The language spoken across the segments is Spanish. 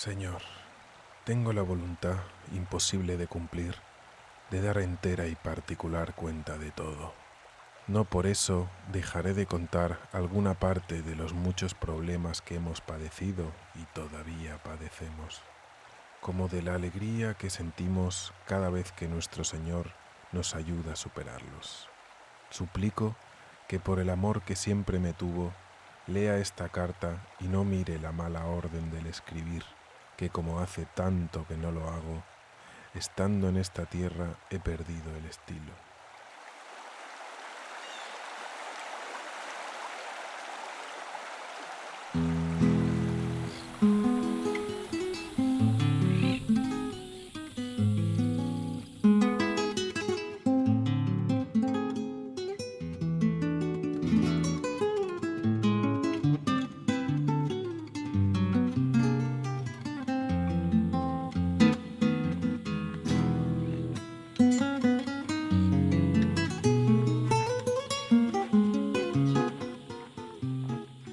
Señor, tengo la voluntad imposible de cumplir, de dar entera y particular cuenta de todo. No por eso dejaré de contar alguna parte de los muchos problemas que hemos padecido y todavía padecemos, como de la alegría que sentimos cada vez que nuestro Señor nos ayuda a superarlos. Suplico que por el amor que siempre me tuvo, lea esta carta y no mire la mala orden del escribir, que como hace tanto que no lo hago, estando en esta tierra he perdido el estilo.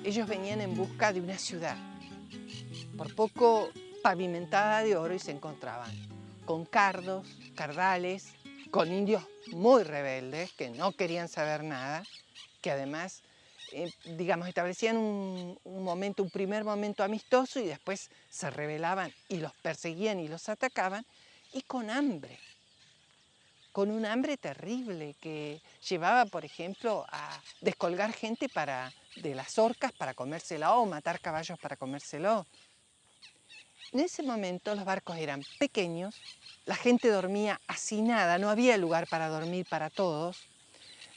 Ellos venían en busca de una ciudad, por poco pavimentada de oro, y se encontraban con cardos, cardales, con indios muy rebeldes que no querían saber nada, que además, establecían un primer momento amistoso y después se rebelaban y los perseguían y los atacaban, y con hambre. Con un hambre terrible que llevaba, por ejemplo, a descolgar gente de las orcas para comérselo o matar caballos para comérselo. En ese momento los barcos eran pequeños, la gente dormía hacinada, no había lugar para dormir para todos,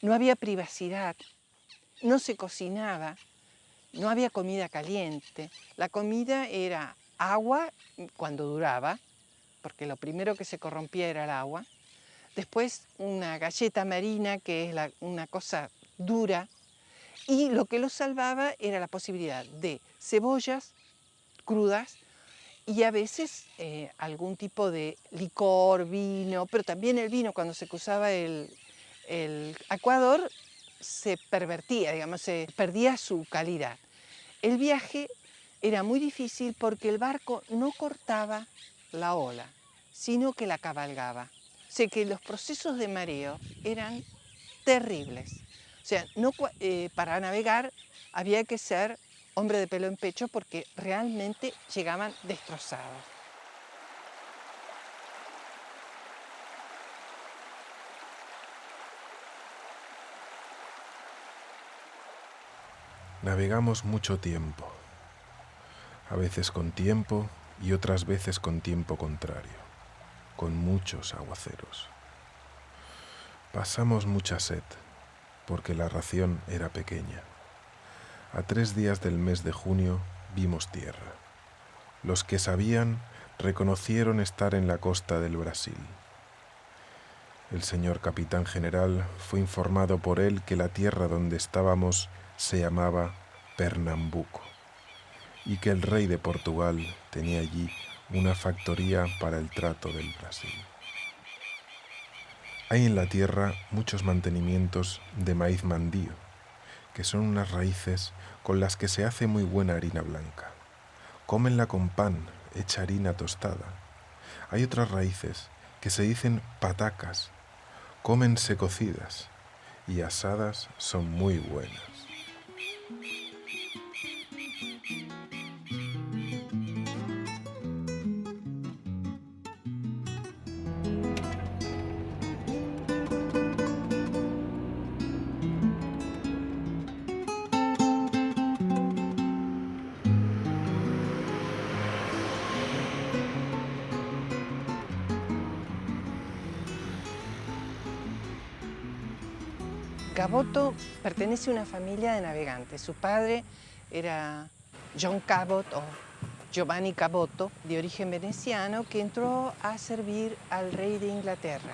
no había privacidad, no se cocinaba, no había comida caliente. La comida era agua cuando duraba, porque lo primero que se corrompía era el agua. Después una galleta marina, que es una cosa dura, y lo que los salvaba era la posibilidad de cebollas crudas y a veces algún tipo de licor, vino, pero también el vino, cuando se cruzaba el Ecuador, se pervertía, se perdía su calidad. El viaje era muy difícil porque el barco no cortaba la ola, sino que la cabalgaba. O sea que los procesos de mareo eran terribles. O sea, para navegar había que ser hombre de pelo en pecho porque realmente llegaban destrozados. Navegamos mucho tiempo, a veces con tiempo y otras veces con tiempo contrario, con muchos aguaceros. Pasamos mucha sed, porque la ración era pequeña. A 3 días del mes de junio vimos tierra. Los que sabían reconocieron estar en la costa del Brasil. El señor capitán general fue informado por él que la tierra donde estábamos se llamaba Pernambuco y que el rey de Portugal tenía allí una factoría para el trato del Brasil. Hay en la tierra muchos mantenimientos de maíz mandío, que son unas raíces con las que se hace muy buena harina blanca. Cómenla con pan, hecha harina tostada. Hay otras raíces que se dicen patacas, cómense cocidas y asadas son muy buenas. Caboto pertenece a una familia de navegantes. Su padre era John Cabot o Giovanni Caboto, de origen veneciano, que entró a servir al rey de Inglaterra.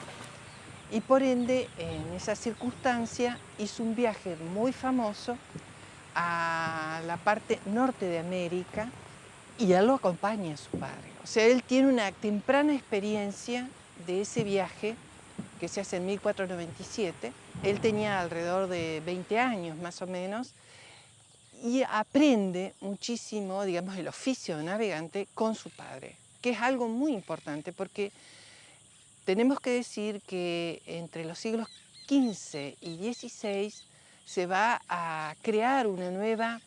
Y por ende, en esa circunstancia, hizo un viaje muy famoso a la parte norte de América y él lo acompaña a su padre. O sea, él tiene una temprana experiencia de ese viaje que se hace en 1497. Él tenía alrededor de 20 años más o menos y aprende muchísimo, digamos, el oficio de navegante con su padre, que es algo muy importante porque tenemos que decir que entre los siglos XV y XVI se va a crear una nueva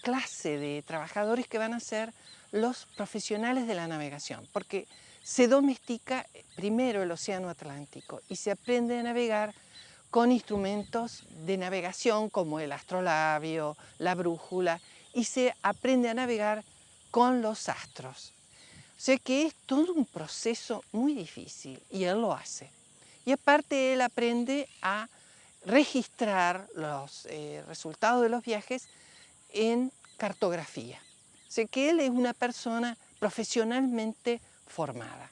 clase de trabajadores que van a ser los profesionales de la navegación, porque se domestica primero el océano Atlántico y se aprende a navegar con instrumentos de navegación como el astrolabio, la brújula, y se aprende a navegar con los astros. O sea que es todo un proceso muy difícil y él lo hace. Y aparte él aprende a registrar los resultados de los viajes en cartografía. O sea que él es una persona profesionalmente formada.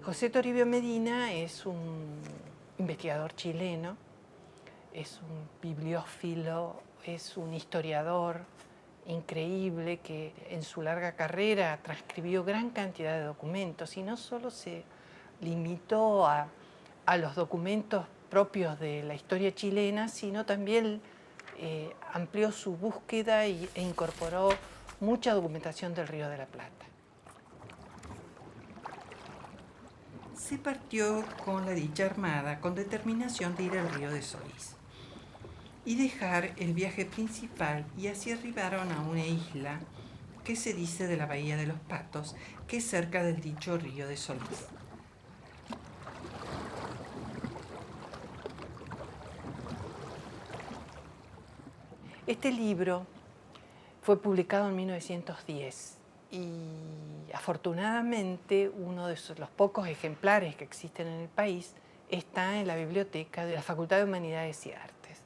José Toribio Medina es un investigador chileno, es un bibliófilo, es un historiador increíble que en su larga carrera transcribió gran cantidad de documentos y no solo se limitó a los documentos propios de la historia chilena, sino también amplió su búsqueda e incorporó mucha documentación del Río de la Plata. Se partió con la dicha armada con determinación de ir al río de Solís y dejar el viaje principal, y así arribaron a una isla que se dice de la Bahía de los Patos, que es cerca del dicho río de Solís. Este libro fue publicado en 1910 y afortunadamente uno de los pocos ejemplares que existen en el país está en la biblioteca de la Facultad de Humanidades y Artes,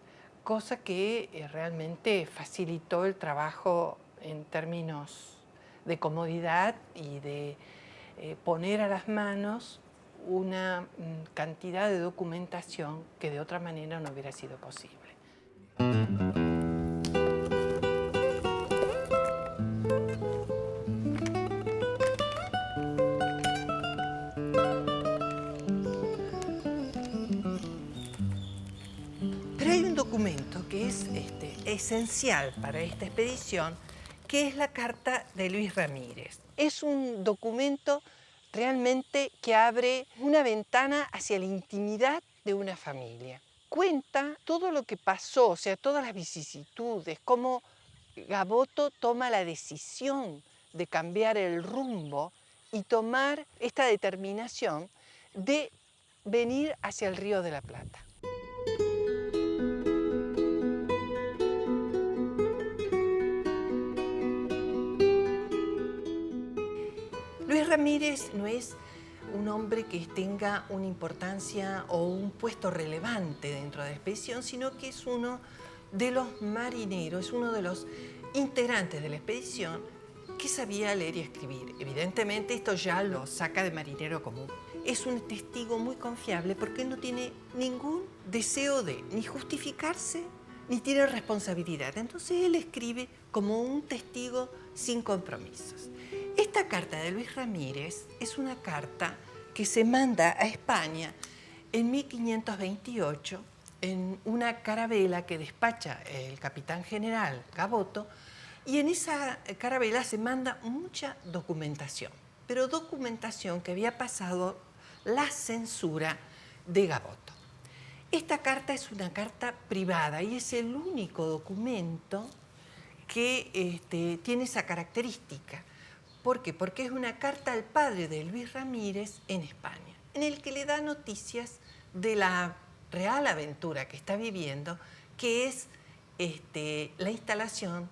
cosa que realmente facilitó el trabajo en términos de comodidad y de poner a las manos una cantidad de documentación que de otra manera no hubiera sido posible. Pero hay un documento que es esencial para esta expedición, que es la carta de Luis Ramírez. Es un documento realmente que abre una ventana hacia la intimidad de una familia. Cuenta todo lo que pasó, o sea, todas las vicisitudes, cómo Gaboto toma la decisión de cambiar el rumbo y tomar esta determinación de venir hacia el Río de la Plata. Luis Ramírez no es un hombre que tenga una importancia o un puesto relevante dentro de la expedición, sino que es uno de los marineros, es uno de los integrantes de la expedición que sabía leer y escribir. Evidentemente esto ya lo saca de marinero común. Es un testigo muy confiable porque no tiene ningún deseo de ni justificarse ni tiene responsabilidad. Entonces él escribe como un testigo sin compromisos. Esta carta de Luis Ramírez es una carta que se manda a España en 1528 en una carabela que despacha el capitán general Gaboto, y en esa carabela se manda mucha documentación, pero documentación que había pasado la censura de Gaboto. Esta carta es una carta privada y es el único documento que tiene esa característica. ¿Por qué? Porque es una carta al padre de Luis Ramírez en España, en el que le da noticias de la real aventura que está viviendo, que es la instalación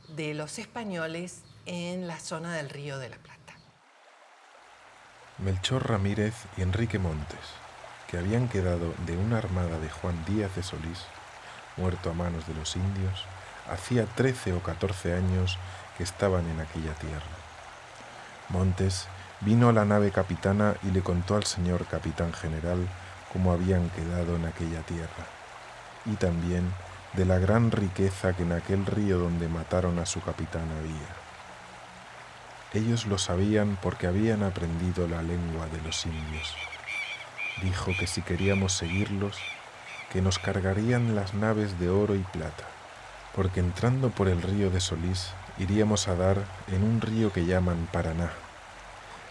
de los españoles en la zona del Río de la Plata. Melchor Ramírez y Enrique Montes, que habían quedado de una armada de Juan Díaz de Solís, muerto a manos de los indios, hacía 13 o 14 años que estaban en aquella tierra. Montes vino a la nave capitana y le contó al señor capitán general cómo habían quedado en aquella tierra, y también de la gran riqueza que en aquel río donde mataron a su capitán había. Ellos lo sabían porque habían aprendido la lengua de los indios. Dijo que si queríamos seguirlos, que nos cargarían las naves de oro y plata, porque entrando por el río de Solís iríamos a dar en un río que llaman Paraná,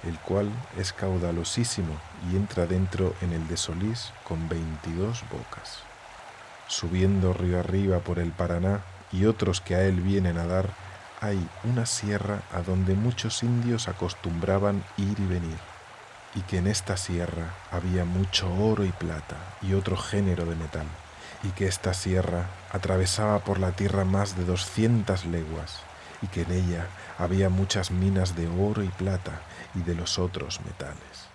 el cual es caudalosísimo y entra dentro en el de Solís con 22 bocas. Subiendo río arriba por el Paraná y otros que a él vienen a dar, hay una sierra a donde muchos indios acostumbraban ir y venir, y que en esta sierra había mucho oro y plata y otro género de metal, y que esta sierra atravesaba por la tierra más de 200 leguas, y que en ella había muchas minas de oro y plata y de los otros metales.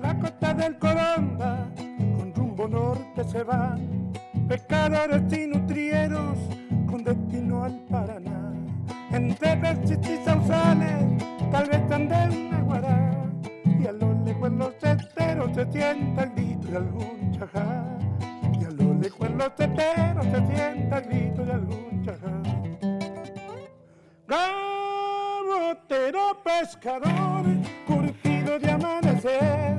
La costa del Coronda, con rumbo norte se van pescadores y nutrieros con destino al Paraná. Entre Perchis y Sausales, tal vez anden de Guará, y a lo lejos en los esteros se sienta el grito de algún chajá. Y a lo lejos en los esteros se sienta el grito de algún chajá. Gabotero pescador, curtido de amanecer,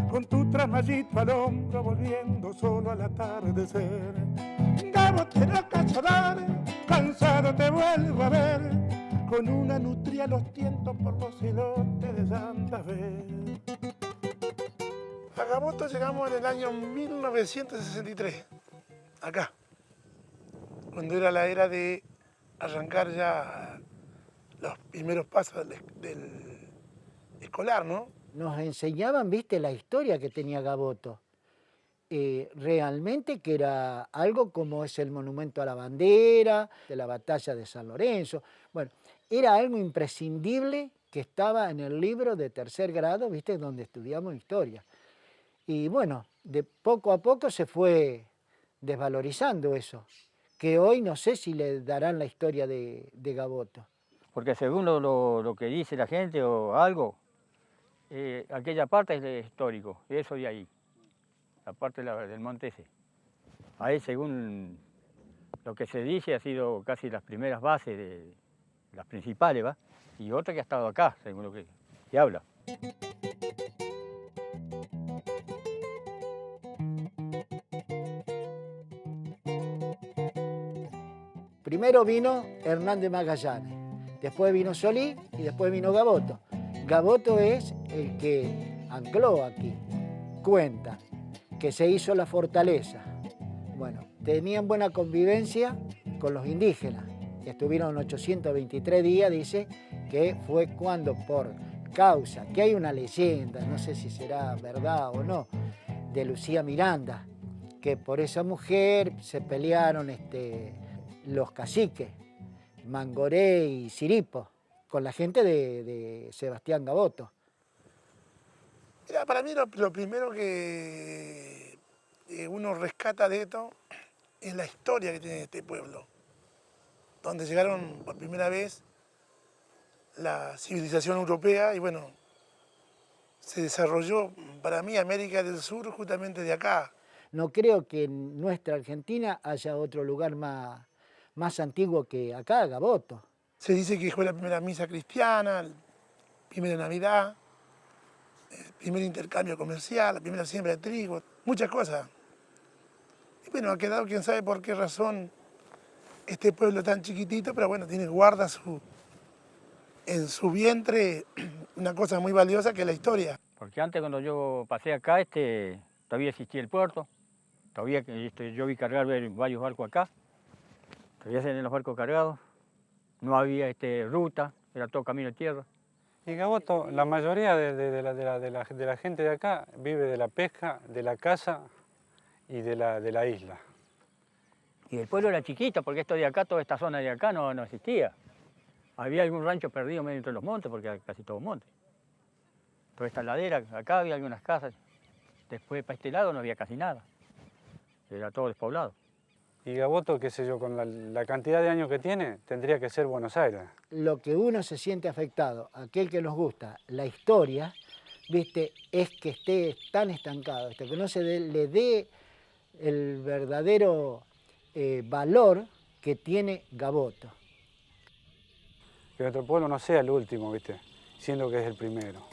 con tu tramallito al hombro volviendo solo al atardecer. Gabotero cazador, cansado te vuelvo a ver, con una nutria a los tientos por los elotes de Santa Fe. A Gaboto llegamos en el año 1963, acá, cuando era la era de arrancar ya los primeros pasos del escolar, ¿no? Nos enseñaban, viste, la historia que tenía Gaboto. Realmente que era algo como es el monumento a la bandera, de la batalla de San Lorenzo. Bueno, era algo imprescindible que estaba en el libro de tercer grado, viste, donde estudiamos historia. Y bueno, de poco a poco se fue desvalorizando eso, que hoy no sé si le darán la historia de Gaboto. Porque según lo que dice la gente o algo, aquella parte es histórico, eso de ahí, la parte del monte ese. Ahí, según lo que se dice, ha sido casi las primeras bases, las principales, ¿va? Y otra que ha estado acá, según lo que se habla. Primero vino Hernández Magallanes, después vino Solís y después vino Gaboto. Gaboto es el que ancló aquí. Cuenta que se hizo la fortaleza. Bueno, tenían buena convivencia con los indígenas. Estuvieron 823 días, dice, que fue cuando por causa, que hay una leyenda, no sé si será verdad o no, de Lucía Miranda, que por esa mujer se pelearon los caciques, Mangoré y Siripo, con la gente de Sebastián Gaboto. Mira, para mí lo primero que uno rescata de esto es la historia que tiene este pueblo, donde llegaron por primera vez la civilización europea y bueno, se desarrolló para mí América del Sur justamente de acá. No creo que en nuestra Argentina haya otro lugar más antiguo que acá, Gaboto. Se dice que fue la primera misa cristiana, la primera Navidad, el primer intercambio comercial, la primera siembra de trigo, muchas cosas. Y bueno, ha quedado quién sabe por qué razón este pueblo tan chiquitito, pero bueno, guarda en su vientre una cosa muy valiosa que es la historia. Porque antes cuando yo pasé acá, todavía existía el puerto, todavía yo vi cargar varios barcos acá, todavía se ven los barcos cargados, no había ruta, era todo camino de tierra. Y Gaboto, la mayoría de la gente de acá vive de la pesca, de la caza y de la isla. Y el pueblo era chiquito, porque esto de acá, toda esta zona de acá no existía. Había algún rancho perdido medio entre los montes, porque era casi todo monte. Toda esta ladera, acá había algunas casas. Después para este lado no había casi nada. Era todo despoblado. Y Gaboto, qué sé yo, con la cantidad de años que tiene, tendría que ser Buenos Aires. Lo que uno se siente afectado, aquel que nos gusta la historia, ¿viste? Es que esté tan estancado, que no le dé el verdadero valor que tiene Gaboto. Que nuestro pueblo no sea el último, ¿viste? Siendo que es el primero.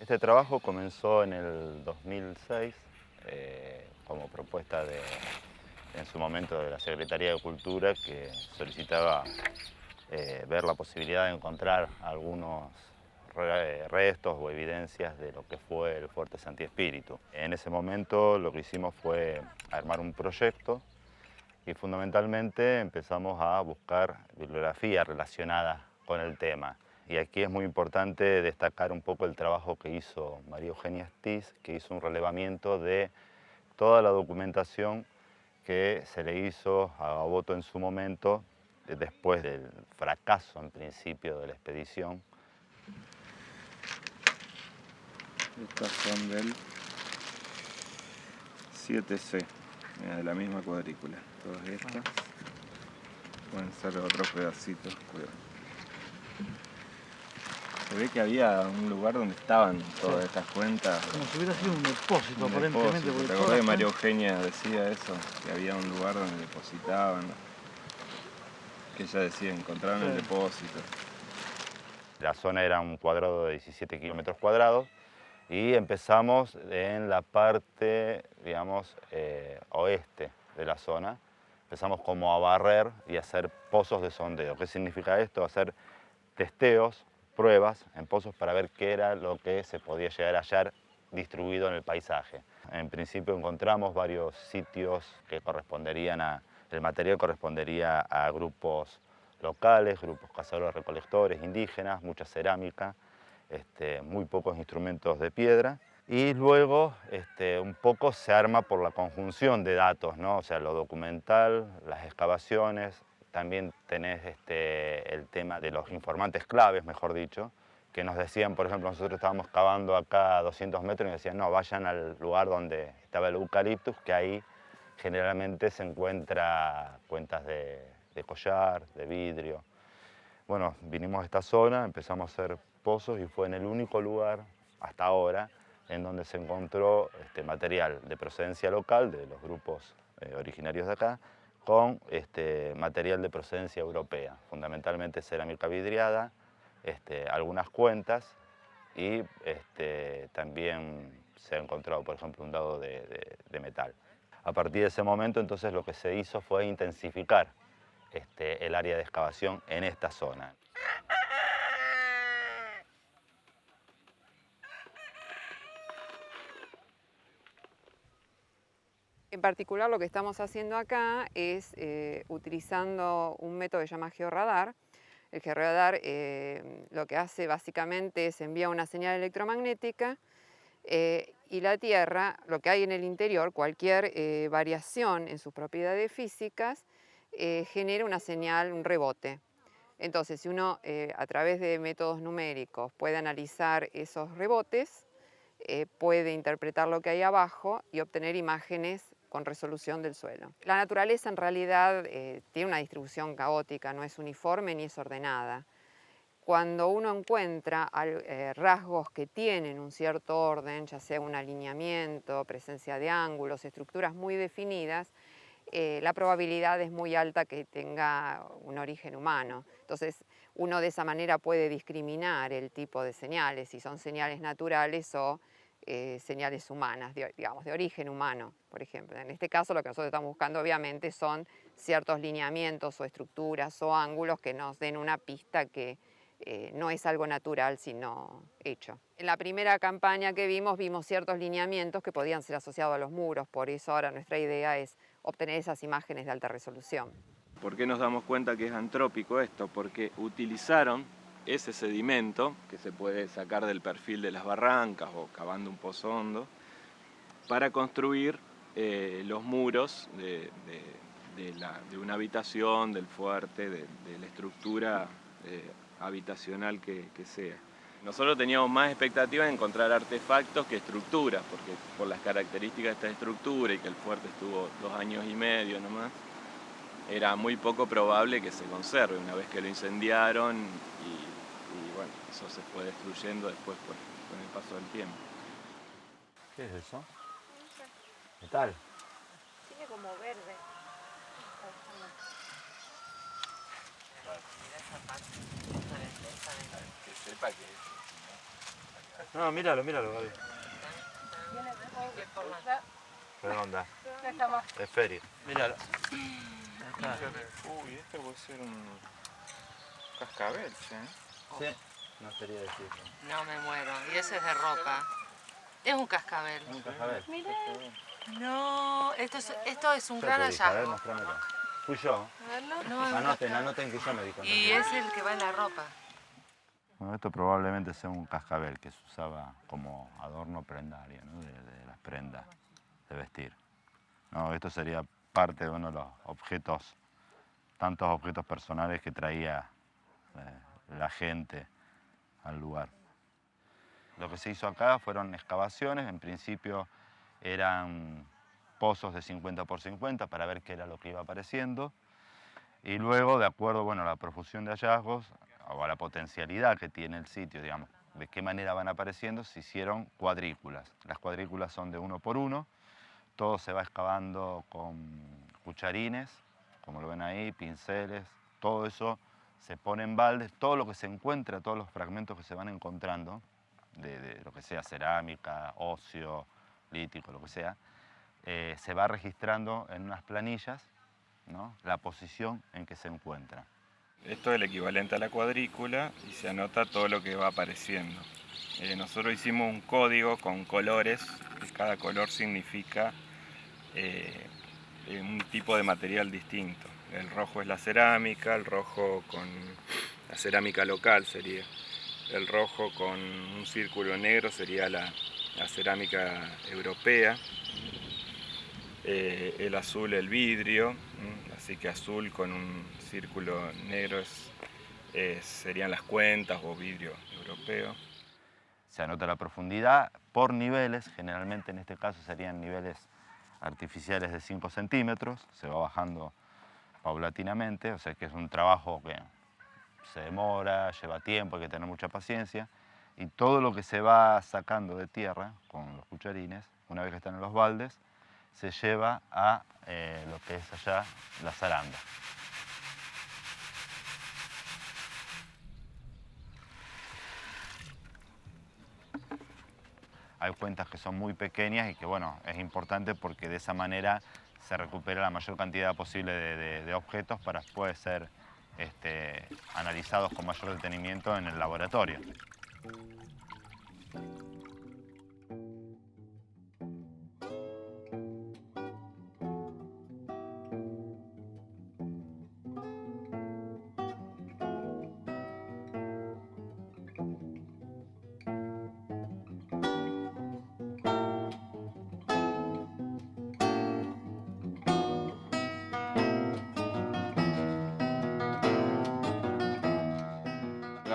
Este trabajo comenzó en el 2006 como propuesta en su momento de la Secretaría de Cultura, que solicitaba ver la posibilidad de encontrar algunos restos o evidencias de lo que fue el Fuerte Santí Espíritu. En ese momento lo que hicimos fue armar un proyecto y fundamentalmente empezamos a buscar bibliografía relacionada con el tema. Y aquí es muy importante destacar un poco el trabajo que hizo María Eugenia Estiz, que hizo un relevamiento de toda la documentación que se le hizo a Gaboto en su momento, después del fracaso en principio de la expedición. Estas son del 7C, de la misma cuadrícula. Todas estas pueden ser otros pedacitos, cuidado. Se ve que había un lugar donde estaban todas estas cuentas. Como si hubiera sido un depósito, aparentemente. ¿Te acordás que María Eugenia decía eso? Que había un lugar donde depositaban. Que ella decía, encontraron el depósito. La zona era un cuadrado de 17 kilómetros cuadrados y empezamos en la parte, digamos, oeste de la zona. Empezamos como a barrer y a hacer pozos de sondeo. ¿Qué significa esto? Hacer testeos, pruebas en pozos para ver qué era lo que se podía llegar a hallar distribuido en el paisaje. En principio encontramos varios sitios que el material correspondería a grupos locales, grupos cazadores-recolectores, indígenas, mucha cerámica, muy pocos instrumentos de piedra. Y luego un poco se arma por la conjunción de datos, ¿no? O sea, lo documental, las excavaciones. También tenés el tema de los informantes claves, mejor dicho, que nos decían, por ejemplo, nosotros estábamos cavando acá a 200 metros y nos decían, no, vayan al lugar donde estaba el eucaliptus, que ahí generalmente se encuentra cuentas de collar, de vidrio. Bueno, vinimos a esta zona, empezamos a hacer pozos y fue en el único lugar hasta ahora en donde se encontró material de procedencia local de los grupos originarios de acá, con material de procedencia europea, fundamentalmente cerámica vidriada, algunas cuentas y también se ha encontrado, por ejemplo, un dado de metal. A partir de ese momento, entonces, lo que se hizo fue intensificar el área de excavación en esta zona. En particular lo que estamos haciendo acá es utilizando un método que se llama georradar. El georradar lo que hace básicamente es envía una señal electromagnética Y la Tierra, lo que hay en el interior, cualquier variación en sus propiedades físicas, genera una señal, un rebote. Entonces, si uno a través de métodos numéricos puede analizar esos rebotes, puede interpretar lo que hay abajo y obtener imágenes con resolución del suelo. La naturaleza en realidad tiene una distribución caótica, no es uniforme ni es ordenada. Cuando uno encuentra rasgos que tienen un cierto orden, ya sea un alineamiento, presencia de ángulos, estructuras muy definidas, la probabilidad es muy alta que tenga un origen humano. Entonces, uno de esa manera puede discriminar el tipo de señales, si son señales naturales o señales humanas, digamos, de origen humano, por ejemplo. En este caso, lo que nosotros estamos buscando, obviamente, son ciertos lineamientos o estructuras o ángulos que nos den una pista que no es algo natural, sino hecho. En la primera campaña que vimos ciertos lineamientos que podían ser asociados a los muros, por eso ahora nuestra idea es obtener esas imágenes de alta resolución. ¿Por qué nos damos cuenta que es antrópico esto? Porque utilizaron ese sedimento que se puede sacar del perfil de las barrancas o cavando un pozo hondo para construir los muros de una habitación, del fuerte, de la estructura habitacional que sea. Nosotros teníamos más expectativa de encontrar artefactos que estructuras, porque por las características de esta estructura y que el fuerte estuvo 2 años y medio nomás, era muy poco probable que se conserve una vez que lo incendiaron y bueno, eso se fue destruyendo después con el paso del tiempo. ¿Qué es eso? ¿Metal? Tiene como verde. Que sepa que... No, míralo, Gaby. Redonda. Esférica. Míralo. Uy, este puede ser un cascabel, ¿sí? Sí, no quería decirlo. No me muero. Y ese es de roca. Es un cascabel. Un cascabel. Mire. No, esto es un gran A ver, hallazgo. mostrámelo. Fui yo. No, Anoten que yo me di cuenta. y es el que va en la ropa. Bueno, esto probablemente sea un cascabel que se usaba como adorno prendario, ¿no? de las prendas de vestir. No, esto sería parte de uno de los objetos, tantos objetos personales que traía la gente al lugar. Lo que se hizo acá fueron excavaciones, en principio eran pozos de 50 por 50 para ver qué era lo que iba apareciendo, y luego, de acuerdo a la profusión de hallazgos o a la potencialidad que tiene el sitio, digamos, de qué manera van apareciendo, se hicieron cuadrículas. Las cuadrículas son de 1 por 1, todo se va excavando con cucharines, como lo ven ahí, pinceles, todo eso se pone en baldes, todo lo que se encuentra, todos los fragmentos que se van encontrando, de lo que sea cerámica, óseo, lítico, lo que sea, se va registrando en unas planillas, ¿no? La posición en que se encuentra. Esto es el equivalente a la cuadrícula y se anota todo lo que va apareciendo. Nosotros hicimos un código con colores, que cada color significa un tipo de material distinto. El rojo es la cerámica, el rojo con la cerámica local sería. El rojo con un círculo negro sería la cerámica europea. El azul el vidrio, así que azul con un círculo negro serían las cuentas o vidrio europeo. Se anota la profundidad por niveles, generalmente en este caso serían niveles artificiales de 5 centímetros, se va bajando paulatinamente, o sea que es un trabajo que se demora, lleva tiempo, hay que tener mucha paciencia, y todo lo que se va sacando de tierra con los cucharines, una vez que están en los baldes, se lleva a lo que es allá la zaranda. Hay cuentas que son muy pequeñas y que es importante porque de esa manera se recupera la mayor cantidad posible de objetos para después ser analizados con mayor detenimiento en el laboratorio.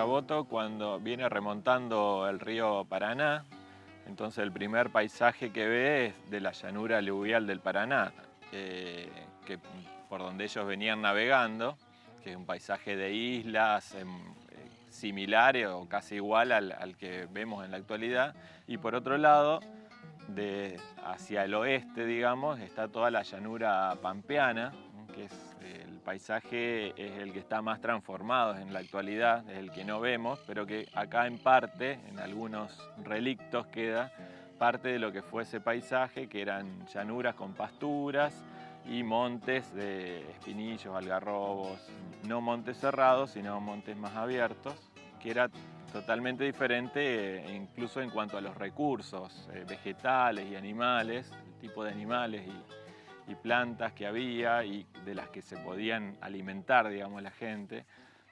Gaboto cuando viene remontando el río Paraná. Entonces el primer paisaje que ve es de la llanura aluvial del Paraná, por donde ellos venían navegando, que es un paisaje de islas similar o casi igual al que vemos en la actualidad. Y por otro lado, hacia el oeste, digamos, está toda la llanura pampeana, que el paisaje es el que está más transformado en la actualidad, es el que no vemos, pero que acá en parte, en algunos relictos, queda parte de lo que fue ese paisaje, que eran llanuras con pasturas y montes de espinillos, algarrobos, no montes cerrados, sino montes más abiertos, que era totalmente diferente incluso en cuanto a los recursos vegetales y animales, el tipo de animales y plantas que había y de las que se podían alimentar, digamos, la gente,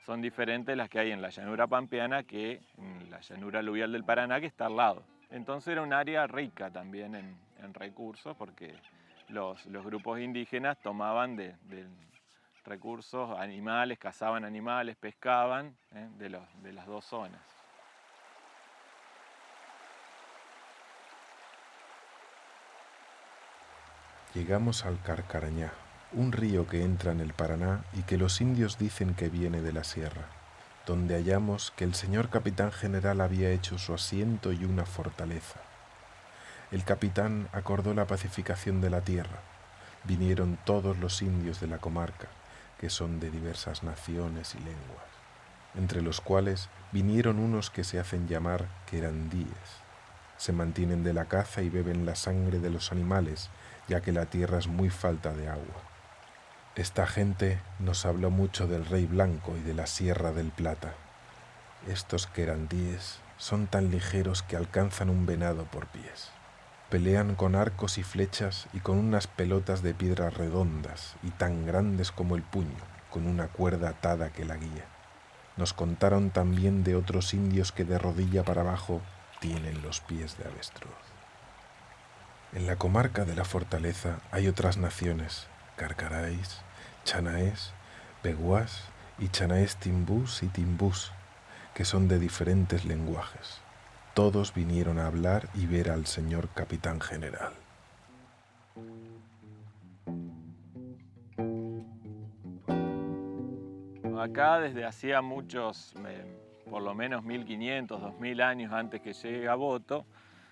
son diferentes las que hay en la llanura pampeana que en la llanura aluvial del Paraná, que está al lado. Entonces era un área rica también en recursos, porque los grupos indígenas tomaban de recursos animales, cazaban animales, pescaban de las dos zonas. Llegamos al Carcarañá, un río que entra en el Paraná y que los indios dicen que viene de la sierra, donde hallamos que el señor capitán general había hecho su asiento y una fortaleza. El capitán acordó la pacificación de la tierra. Vinieron todos los indios de la comarca, que son de diversas naciones y lenguas, entre los cuales vinieron unos que se hacen llamar querandíes. Se mantienen de la caza y beben la sangre de los animales, ya que la tierra es muy falta de agua. Esta gente nos habló mucho del Rey Blanco y de la Sierra del Plata. Estos querandíes son tan ligeros que alcanzan un venado por pies. Pelean con arcos y flechas y con unas pelotas de piedras redondas y tan grandes como el puño, con una cuerda atada que la guía. Nos contaron también de otros indios que de rodilla para abajo tienen los pies de avestruz. En la comarca de la Fortaleza hay otras naciones, Carcaráis, Chanaés, Peguás y Chanaés Timbús y Timbús, que son de diferentes lenguajes. Todos vinieron a hablar y ver al señor capitán general. Acá desde hacía muchos, por lo menos 1500, 2000 años antes que llegue Gaboto,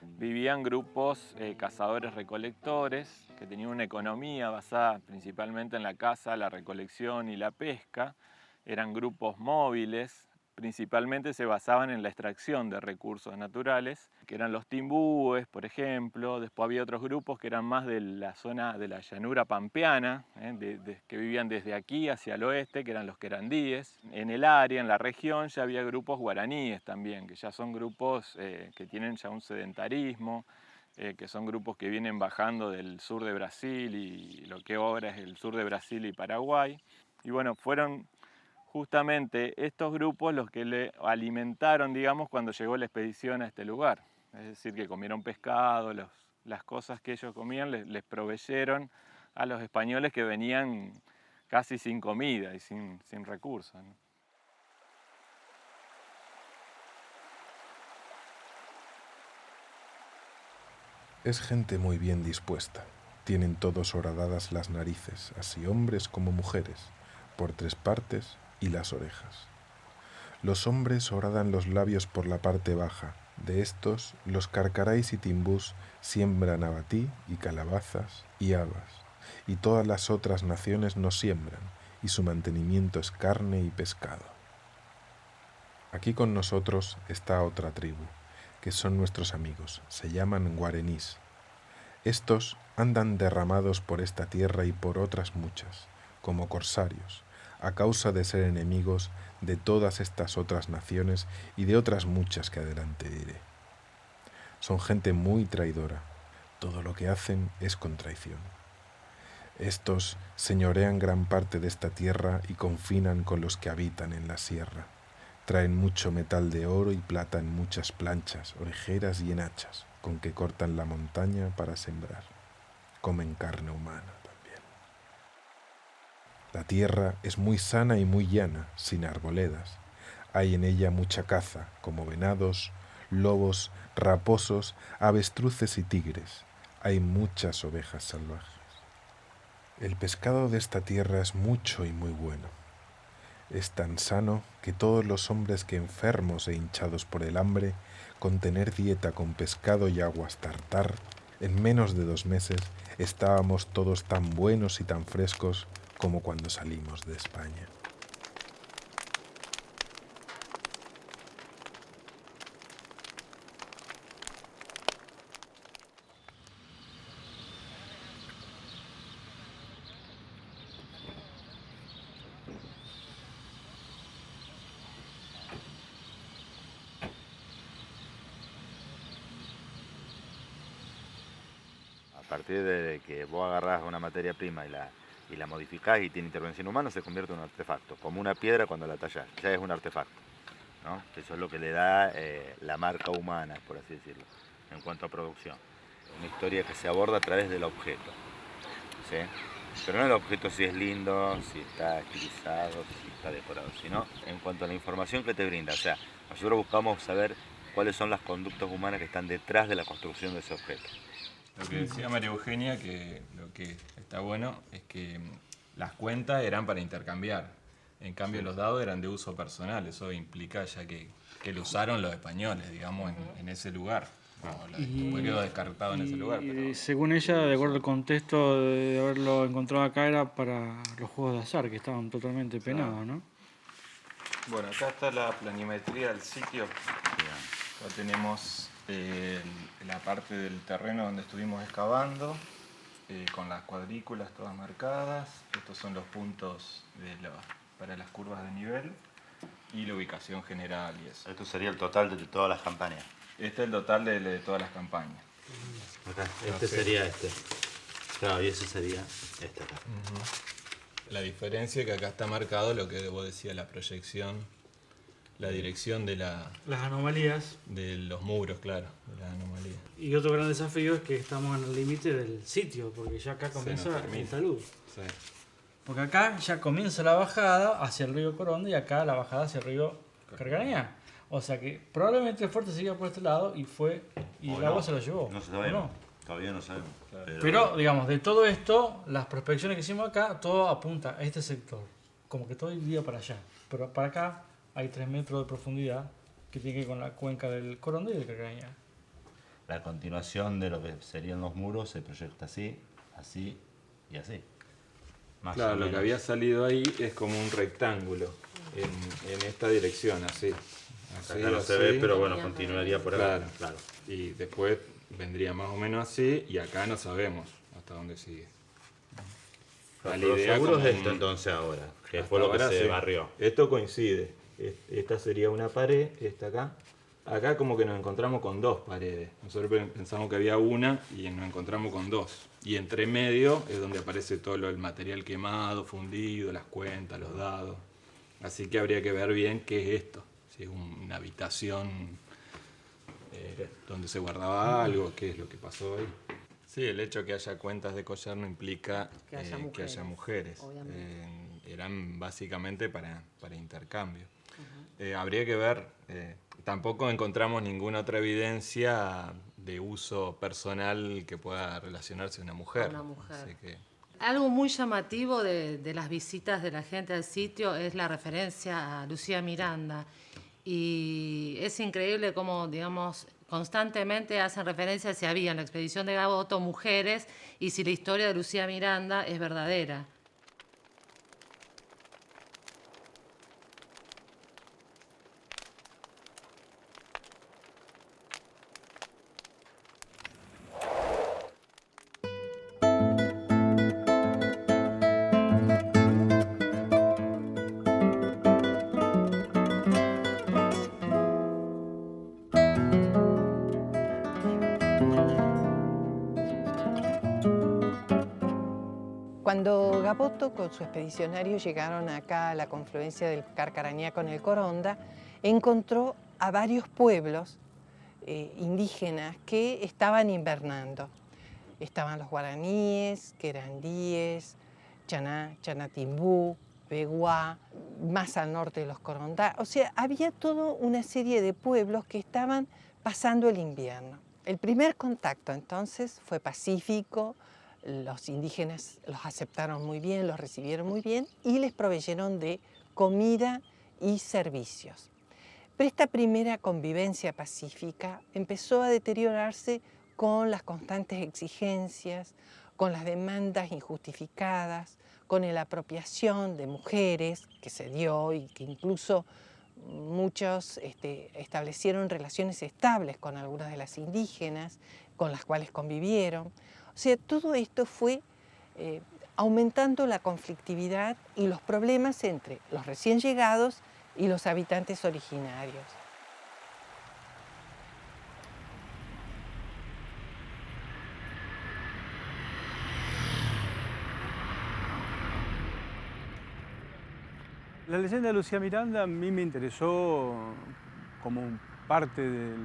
vivían grupos cazadores-recolectores que tenían una economía basada principalmente en la caza, la recolección y la pesca. Eran grupos móviles, principalmente se basaban en la extracción de recursos naturales, que eran los timbúes, por ejemplo. Después había otros grupos que eran más de la zona de la llanura pampeana, que vivían desde aquí hacia el oeste, que eran los querandíes. En el área, en la región, ya había grupos guaraníes también, que ya son grupos que tienen ya un sedentarismo, que son grupos que vienen bajando del sur de Brasil y lo que ahora es el sur de Brasil y Paraguay. Y bueno, fueron justamente estos grupos los que le alimentaron, digamos, cuando llegó la expedición a este lugar. Es decir, que comieron pescado, las cosas que ellos comían les proveyeron a los españoles que venían casi sin comida y sin recursos, ¿no? Es gente muy bien dispuesta. Tienen todos horadadas las narices, así hombres como mujeres, por 3 partes y las orejas. Los hombres horadan los labios por la parte baja. De estos, los carcaráis y timbús siembran abatí y calabazas y habas, y todas las otras naciones no siembran, y su mantenimiento es carne y pescado. Aquí con nosotros está otra tribu, que son nuestros amigos, se llaman guarenís. Estos andan derramados por esta tierra y por otras muchas, como corsarios, a causa de ser enemigos de todas estas otras naciones y de otras muchas que adelante diré. Son gente muy traidora, todo lo que hacen es con traición. Estos señorean gran parte de esta tierra y confinan con los que habitan en la sierra. Traen mucho metal de oro y plata en muchas planchas, orejeras y en hachas, con que cortan la montaña para sembrar. Comen carne humana. La tierra es muy sana y muy llana, sin arboledas. Hay en ella mucha caza, como venados, lobos, raposos, avestruces y tigres. Hay muchas ovejas salvajes. El pescado de esta tierra es mucho y muy bueno. Es tan sano que todos los hombres que enfermos e hinchados por el hambre, con tener dieta con pescado y aguas tartar, en menos de 2 meses estábamos todos tan buenos y tan frescos como cuando salimos de España. A partir de que vos agarrás una materia prima y la modificás y tiene intervención humana, se convierte en un artefacto. Como una piedra cuando la tallás, ya es un artefacto, ¿no? Eso es lo que le da la marca humana, por así decirlo, en cuanto a producción. Una historia que se aborda a través del objeto, ¿sí? Pero no el objeto si es lindo, si está estilizado, si está decorado, sino en cuanto a la información que te brinda. O sea, nosotros buscamos saber cuáles son las conductas humanas que están detrás de la construcción de ese objeto. Lo que decía María Eugenia, que lo que está bueno es que las cuentas eran para intercambiar. En cambio, los dados eran de uso personal. Eso implica ya que lo usaron los españoles, digamos, en ese lugar. Después quedó descartado en ese lugar. Pero... Según ella, de acuerdo al contexto de haberlo encontrado acá, era para los juegos de azar, que estaban totalmente penados, ¿no? Bueno, acá está la planimetría del sitio. Acá tenemos la parte del terreno donde estuvimos excavando, con las cuadrículas todas marcadas. Estos son los puntos para las curvas de nivel y la ubicación general y eso. Esto sería el total de todas las campañas. Este es el total de todas las campañas. Acá, este sería este. Claro, y ese sería este acá. La diferencia es que acá está marcado lo que vos decías, la proyección, la dirección de las anomalías. De los muros, claro, de las anomalías. Y otro gran desafío es que estamos en el límite del sitio, porque ya acá comienza el talud. Sí. Porque acá ya comienza la bajada hacia el río Coronda y acá la bajada hacia el río Carcarañá. O sea que probablemente el fuerte siga por este lado y el agua se lo llevó. No sabemos. Todavía no sabemos. Claro. Pero, digamos, de todo esto, las prospecciones que hicimos acá, todo apunta a este sector. Como que todo iría para allá. Pero para acá hay 3 metros de profundidad que tiene que ver con la cuenca del Coronda y del Carcarañá. La continuación de lo que serían los muros se proyecta así, así y así. Más claro, lo que había salido ahí es como un rectángulo en esta dirección, así. Así acá no se ve, pero bueno, continuaría por acá. Claro. Y después vendría más o menos así, y acá no sabemos hasta dónde sigue. Pero seguro es esto entonces ahora, que fue lo que se barrió. Esto coincide. Esta sería una pared, esta acá. Acá como que nos encontramos con 2 paredes. Nosotros pensamos que había una y nos encontramos con 2. Y entre medio es donde aparece todo el material quemado, fundido, las cuentas, los dados. Así que habría que ver bien qué es esto. Si es una habitación donde se guardaba algo, qué es lo que pasó ahí. Sí, el hecho de que haya cuentas de collar no implica que haya mujeres. Eran básicamente para intercambio. Habría que ver, tampoco encontramos ninguna otra evidencia de uso personal que pueda relacionarse a una mujer. Así que... Algo muy llamativo de las visitas de la gente al sitio es la referencia a Lucía Miranda. Y es increíble cómo, digamos, constantemente hacen referencia a si había en la expedición de Gaboto mujeres y si la historia de Lucía Miranda es verdadera. Cuando Gaboto con su expedicionario llegaron acá a la confluencia del Carcarañá con el Coronda, encontró a varios pueblos indígenas que estaban invernando. Estaban los guaraníes, querandíes, chanatimbú, beguá, más al norte de los Corondá. O sea, había toda una serie de pueblos que estaban pasando el invierno. El primer contacto entonces fue pacífico, los indígenas los aceptaron muy bien, los recibieron muy bien y les proveyeron de comida y servicios. Pero esta primera convivencia pacífica empezó a deteriorarse con las constantes exigencias, con las demandas injustificadas, con la apropiación de mujeres que se dio y que incluso muchos establecieron relaciones estables con algunas de las indígenas con las cuales convivieron. O sea, todo esto fue aumentando la conflictividad y los problemas entre los recién llegados y los habitantes originarios. La leyenda de Lucía Miranda a mí me interesó como parte de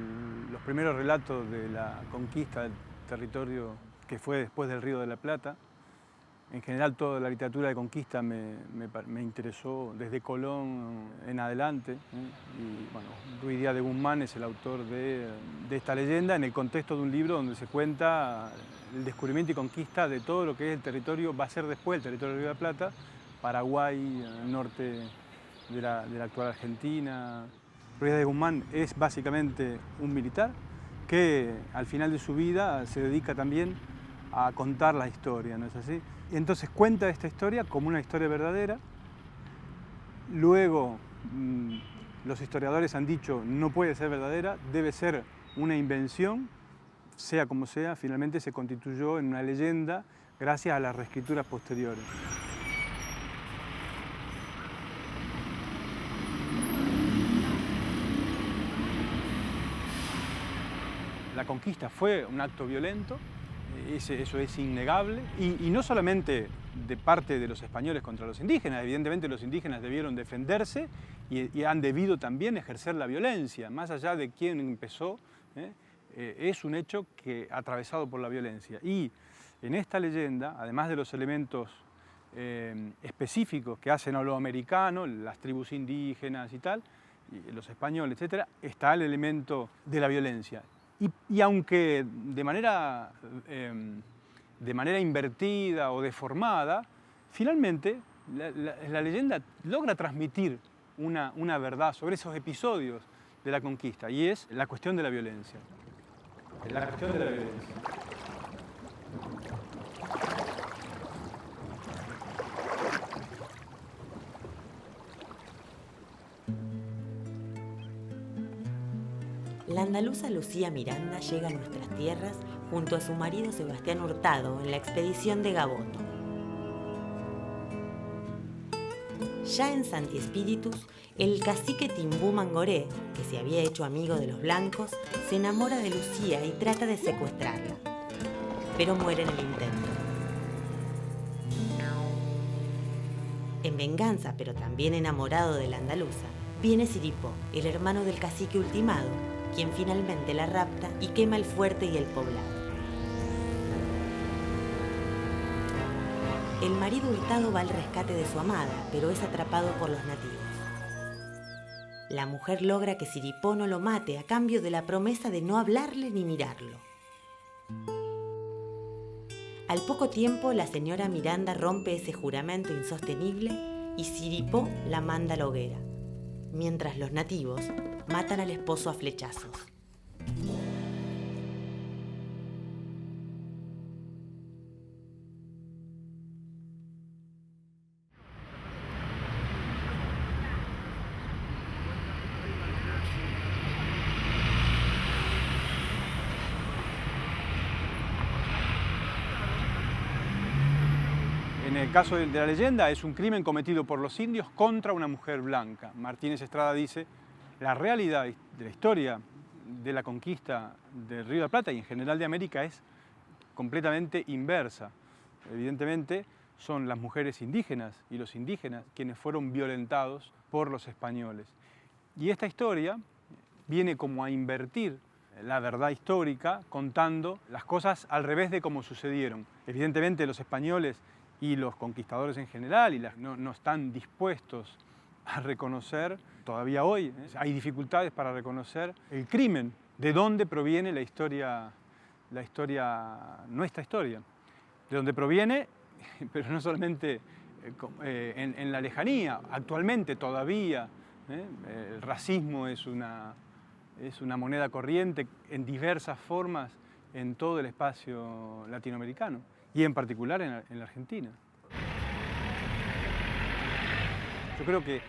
los primeros relatos de la conquista del territorio que fue después del Río de la Plata. En general toda la literatura de conquista me interesó desde Colón en adelante. Y bueno, Ruiz Díaz de Guzmán es el autor de esta leyenda en el contexto de un libro donde se cuenta el descubrimiento y conquista de todo lo que es el territorio, va a ser después el territorio del Río de la Plata, Paraguay, el norte de la actual Argentina. Ruiz Díaz de Guzmán es básicamente un militar que al final de su vida se dedica también a contar la historia, ¿no es así? Y entonces cuenta esta historia como una historia verdadera. Luego los historiadores han dicho no puede ser verdadera, debe ser una invención, sea como sea, finalmente se constituyó en una leyenda gracias a las reescrituras posteriores. La conquista fue un acto violento, eso es innegable, y no solamente de parte de los españoles contra los indígenas, evidentemente los indígenas debieron defenderse y han debido también ejercer la violencia, más allá de quién empezó, es un hecho que atravesado por la violencia. Y en esta leyenda, además de los elementos específicos que hacen a lo americano, las tribus indígenas y tal, y los españoles, etc., está el elemento de la violencia. Y aunque de manera invertida o deformada, finalmente la leyenda logra transmitir una verdad sobre esos episodios de la conquista, y es la cuestión de la violencia. La cuestión de la violencia. La andaluza Lucía Miranda llega a nuestras tierras junto a su marido Sebastián Hurtado en la expedición de Gaboto. Ya en Santi Espíritus, el cacique Timbú Mangoré, que se había hecho amigo de los blancos, se enamora de Lucía y trata de secuestrarla, pero muere en el intento. En venganza, pero también enamorado de la andaluza, viene Siripó, el hermano del cacique ultimado, quien finalmente la rapta y quema el fuerte y el poblado. El marido Hurtado va al rescate de su amada, pero es atrapado por los nativos. La mujer logra que Siripó no lo mate a cambio de la promesa de no hablarle ni mirarlo. Al poco tiempo, la señora Miranda rompe ese juramento insostenible y Siripó la manda a la hoguera, mientras los nativos matan al esposo a flechazos. En el caso de la leyenda, es un crimen cometido por los indios contra una mujer blanca. Martínez Estrada dice, la realidad de la historia de la conquista del Río de la Plata y en general de América es completamente inversa. Evidentemente, son las mujeres indígenas y los indígenas quienes fueron violentados por los españoles. Y esta historia viene como a invertir la verdad histórica contando las cosas al revés de cómo sucedieron. Evidentemente los españoles y los conquistadores en general no están dispuestos a reconocer, todavía hoy, hay dificultades para reconocer el crimen, de dónde proviene nuestra historia. De dónde proviene, pero no solamente en la lejanía, actualmente todavía, el racismo es una moneda corriente en diversas formas en todo el espacio latinoamericano y en particular en la Argentina. Yo creo que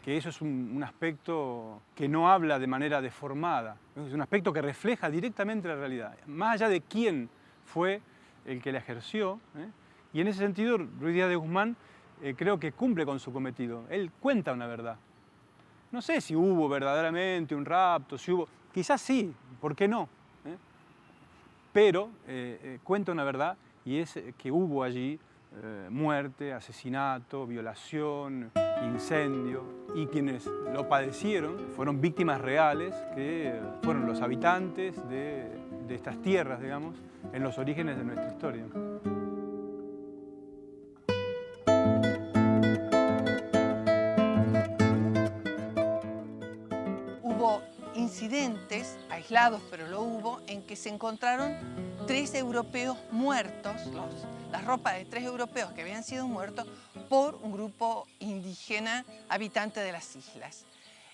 eso es un aspecto que no habla de manera deformada, es un aspecto que refleja directamente la realidad, más allá de quién fue el que la ejerció, y en ese sentido Ruiz Díaz de Guzmán creo que cumple con su cometido. Él cuenta una verdad. No sé si hubo verdaderamente un rapto, si hubo, quizás sí, ¿por qué no? Pero cuenta una verdad y es que hubo allí muerte, asesinato, violación, incendio, y quienes lo padecieron fueron víctimas reales que fueron los habitantes de estas tierras, digamos, en los orígenes de nuestra historia. Hubo incidentes, aislados pero lo hubo, en que se encontraron 3 europeos muertos, las ropas de 3 europeos que habían sido muertos por un grupo indígena habitante de las islas.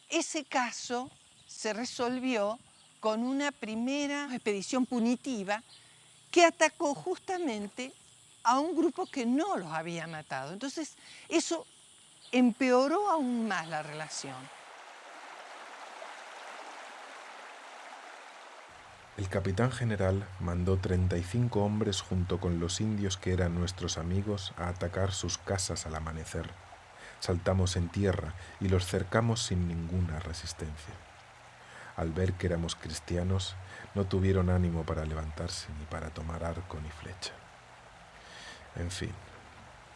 Ese caso se resolvió con una primera expedición punitiva que atacó justamente a un grupo que no los había matado. Entonces, eso empeoró aún más la relación. El capitán general mandó 35 hombres junto con los indios que eran nuestros amigos a atacar sus casas al amanecer. Saltamos en tierra y los cercamos sin ninguna resistencia. Al ver que éramos cristianos, no tuvieron ánimo para levantarse ni para tomar arco ni flecha. En fin,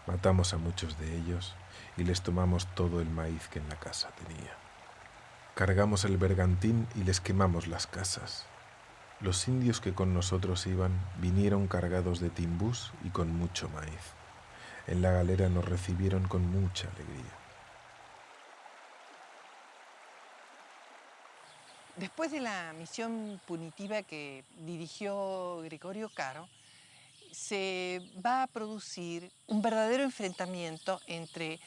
matamos a muchos de ellos y les tomamos todo el maíz que en la casa tenía. Cargamos el bergantín y les quemamos las casas. Los indios que con nosotros iban vinieron cargados de timbús y con mucho maíz. En la galera nos recibieron con mucha alegría. Después de la misión punitiva que dirigió Gregorio Caro, se va a producir un verdadero enfrentamiento entre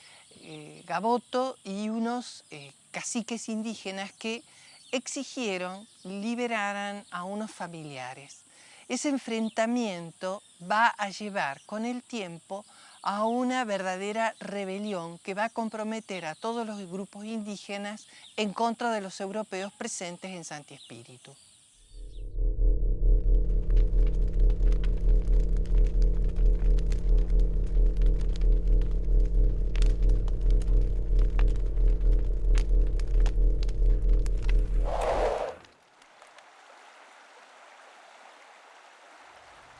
Gaboto y unos caciques indígenas que exigieron liberaran a unos familiares. Ese enfrentamiento va a llevar con el tiempo a una verdadera rebelión que va a comprometer a todos los grupos indígenas en contra de los europeos presentes en Santi Espíritu.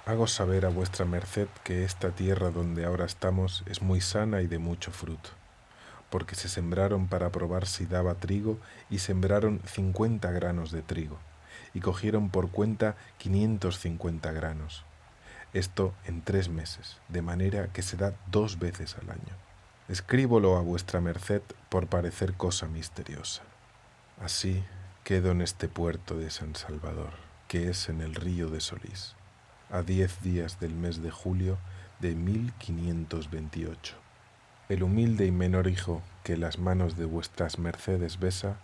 Hago saber a vuestra merced que esta tierra donde ahora estamos es muy sana y de mucho fruto, porque se sembraron para probar si daba trigo y sembraron 50 granos de trigo, y cogieron por cuenta 550 granos. Esto en 3 meses, de manera que se da 2 veces al año. Escríbolo a vuestra merced por parecer cosa misteriosa. Así quedo en este puerto de San Salvador, que es en el río de Solís, a 10 días del mes de julio de 1528. El humilde y menor hijo que las manos de vuestras mercedes besa,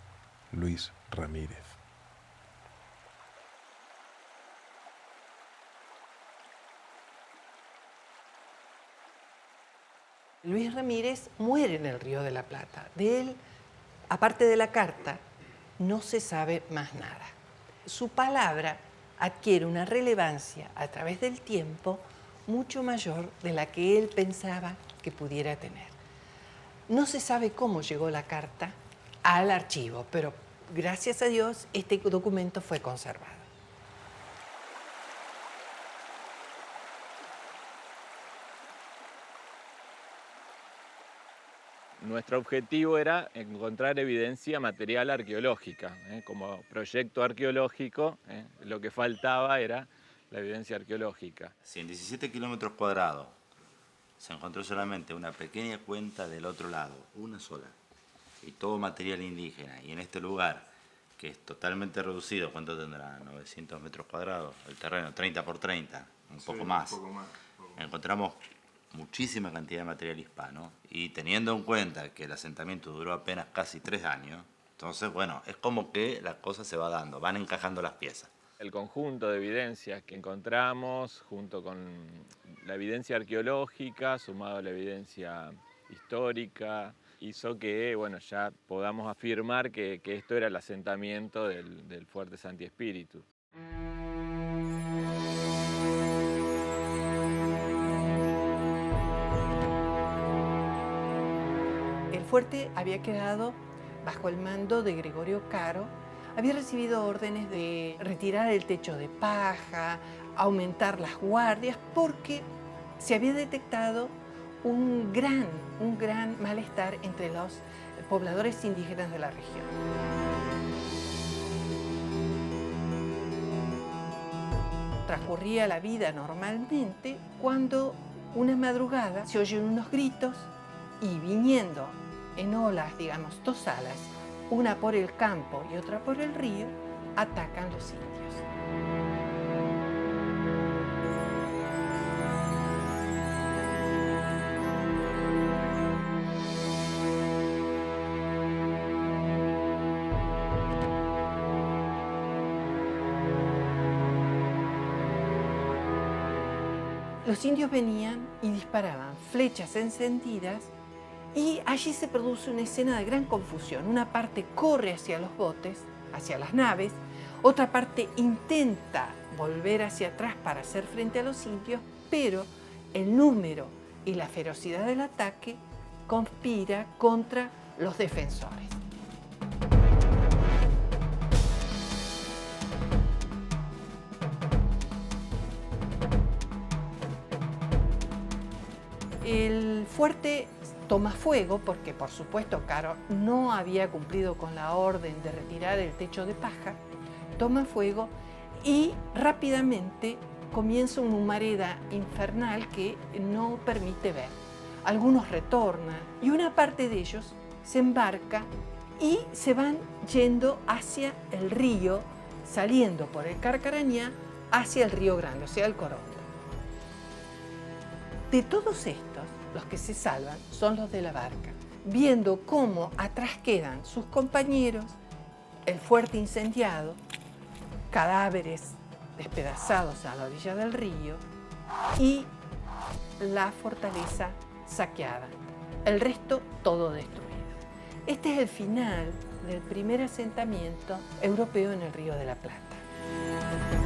Luis Ramírez. Luis Ramírez muere en el Río de la Plata. De él, aparte de la carta, no se sabe más nada. Su palabra adquiere una relevancia a través del tiempo mucho mayor de la que él pensaba que pudiera tener. No se sabe cómo llegó la carta al archivo, pero gracias a Dios este documento fue conservado. Nuestro objetivo era encontrar evidencia material arqueológica. Como proyecto arqueológico, lo que faltaba era la evidencia arqueológica. Si en 17 kilómetros cuadrados se encontró solamente una pequeña cuenta del otro lado, una sola, y todo material indígena. Y en este lugar, que es totalmente reducido, ¿cuánto tendrá? 900 metros cuadrados, el terreno, 30 por 30, un poco más. Encontramos muchísima cantidad de material hispano, y teniendo en cuenta que el asentamiento duró apenas casi 3 años, entonces, bueno, es como que la cosa se va dando, van encajando las piezas. El conjunto de evidencias que encontramos, junto con la evidencia arqueológica, sumado a la evidencia histórica, hizo que, bueno, ya podamos afirmar que esto era el asentamiento del Fuerte Santi Espíritu. El fuerte había quedado bajo el mando de Gregorio Caro. Había recibido órdenes de retirar el techo de paja, aumentar las guardias, porque se había detectado un gran malestar entre los pobladores indígenas de la región. Transcurría la vida normalmente cuando una madrugada se oyen unos gritos y viniendo en olas, digamos, 2 alas, una por el campo y otra por el río, atacan los indios. Los indios venían y disparaban flechas encendidas, y allí se produce una escena de gran confusión. Una parte corre hacia los botes, hacia las naves, otra parte intenta volver hacia atrás para hacer frente a los indios, pero el número y la ferocidad del ataque conspira contra los defensores. El fuerte toma fuego porque, por supuesto, Caro no había cumplido con la orden de retirar el techo de paja. Toma fuego y rápidamente comienza una humareda infernal que no permite ver. Algunos retornan y una parte de ellos se embarca y se van yendo hacia el río, saliendo por el Carcarañá hacia el Río Grande, o sea, el Coronda. De todos estos, los que se salvan son los de la barca, viendo cómo atrás quedan sus compañeros, el fuerte incendiado, cadáveres despedazados a la orilla del río y la fortaleza saqueada. El resto todo destruido. Este es el final del primer asentamiento europeo en el Río de la Plata.